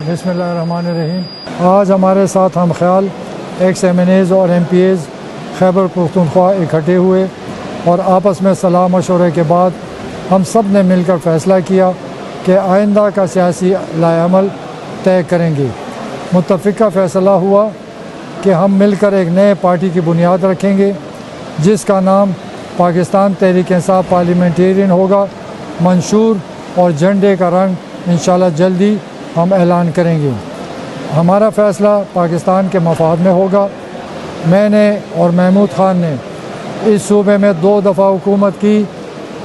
बिस्मिल्लाहिर्रहमानिर्रहीम। आज हमारे साथ हम ख्याल एक्स MNAs और MPAs खैबर पख्तूनख्वा इकट्ठे हुए और आपस में सलाह मशवरे के बाद हम सब ने मिलकर फ़ैसला किया कि आइंदा का सियासी लाएअमल तय करेंगे। मुत्तफ़िक़ा फ़ैसला हुआ कि हम मिलकर एक नए पार्टी की बुनियाद रखेंगे जिसका नाम पाकिस्तान तहरीक इंसाफ पार्लियामेंटेरियन होगा। मंशूर और झंडे का रंग इंशाअल्लाह जल्दी हम ऐलान करेंगे। हमारा फ़ैसला पाकिस्तान के मफाद में होगा। मैंने और महमूद ख़ान ने इस सूबे में 2 दफ़ा हुकूमत की।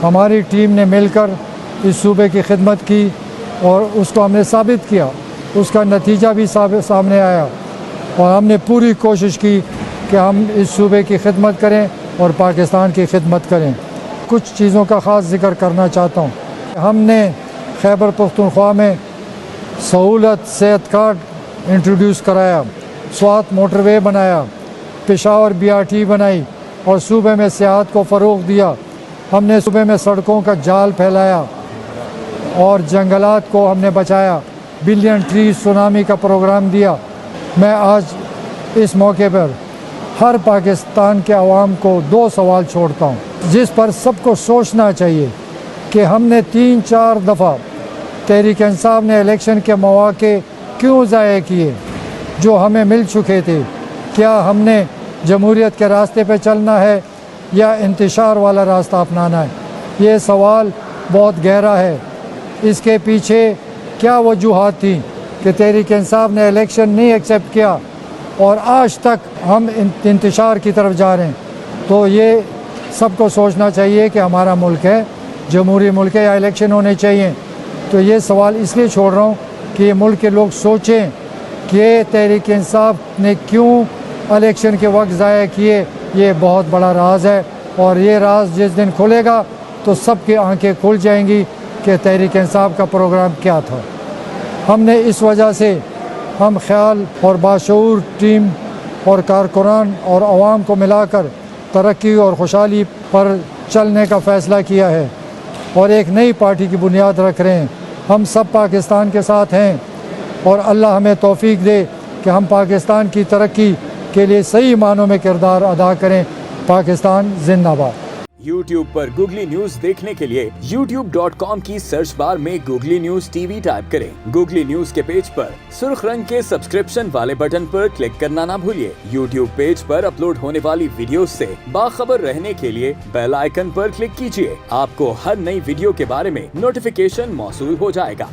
हमारी टीम ने मिलकर इस सूबे की खिदमत की और उसको हमने साबित किया। उसका नतीजा भी सामने आया और हमने पूरी कोशिश की कि हम इस सूबे की खिदमत करें और पाकिस्तान की खिदमत करें। कुछ चीज़ों का ख़ास ज़िक्र करना चाहता हूँ। हमने खैबर पख्तूनख्वा में सहूलत सेहत कार्ड इंट्रोड्यूस कराया, स्वात मोटरवे बनाया, पेशावर BRT बनाई और सूबे में सियाहत को फ़रोग़ दिया। हमने सूबे में सड़कों का जाल फैलाया और जंगलात को हमने बचाया। बिलियन ट्री सुनामी का प्रोग्राम दिया। मैं आज इस मौके पर हर पाकिस्तान के अवाम को 2 सवाल छोड़ता हूँ जिस पर सबको सोचना चाहिए कि हमने 3-4 दफ़ा तहरीक इंसाफ ने इलेक्शन के मौके क्यों ज़ाया किए जो हमें मिल चुके थे। क्या हमने जमहूरियत के रास्ते पे चलना है या इंतशार वाला रास्ता अपनाना है? ये सवाल बहुत गहरा है। इसके पीछे क्या वजूहात थी कि तहरीक इंसाफ ने इलेक्शन नहीं एक्सेप्ट किया और आज तक हम इंतशार की तरफ जा रहे हैं? तो ये सबको सोचना चाहिए कि हमारा मुल्क है, जमहूरी मुल्क है, या इलेक्शन होने चाहिए। तो ये सवाल इसलिए छोड़ रहा हूँ कि ये मुल्क के लोग सोचें कि तहरीक इंसाफ ने क्यों इलेक्शन के वक्त ज़ाया किए। ये बहुत बड़ा राज है और ये राज जिस दिन खुलेगा तो सबकी आंखें खुल जाएंगी कि तहरीक इंसाफ का प्रोग्राम क्या था। हमने इस वजह से हम ख्याल और बाशऊर टीम और कारकुनान और आवाम को मिलाकर तरक्की और खुशहाली पर चलने का फ़ैसला किया है और एक नई पार्टी की बुनियाद रख रहे हैं। हम सब पाकिस्तान के साथ हैं और अल्लाह हमें तौफीक दे कि हम पाकिस्तान की तरक्की के लिए सही मानों में किरदार अदा करें। पाकिस्तान जिंदाबाद। YouTube पर गूगली न्यूज देखने के लिए youtube.com की सर्च बार में गूगली न्यूज TV टाइप करें। गूगली न्यूज के पेज पर सुर्ख रंग के सब्सक्रिप्शन वाले बटन पर क्लिक करना ना भूलिए। YouTube पेज पर अपलोड होने वाली वीडियोस से बाखबर रहने के लिए बेल आइकन पर क्लिक कीजिए। आपको हर नई वीडियो के बारे में नोटिफिकेशन मौसूल हो जाएगा।